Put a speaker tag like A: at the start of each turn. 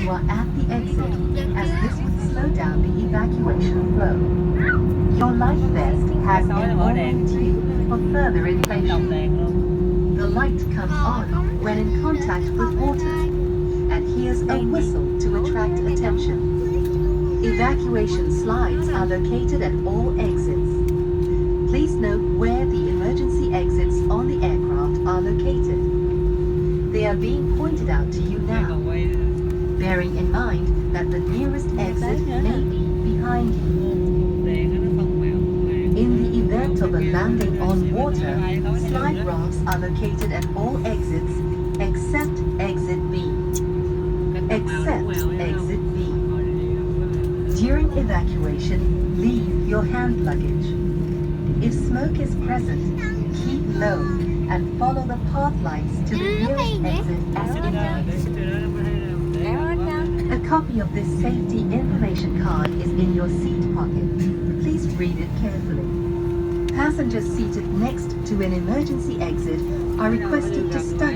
A: you are at the exit, as this would slow down the evacuation flow. Your life vest has an warning tube for further inflation. The light comes on when in contact with water, and here's a whistle to attract attention. Evacuation slides are located at all exits. Please note where the emergency exits on the aircraft are located. They are being pointed out to you now, bearing in mind that the nearest exit may be behind you. In the event of a landing on water, slide rafts are located at all exits except exit B. Except exit B. During evacuation, leave your hand luggage. If smoke is present, keep low and follow the path lights to the nearest exit as indicated. A copy of this safety information card is in your seat pocket. Please read it carefully. Passengers seated next to an emergency exit are requested to study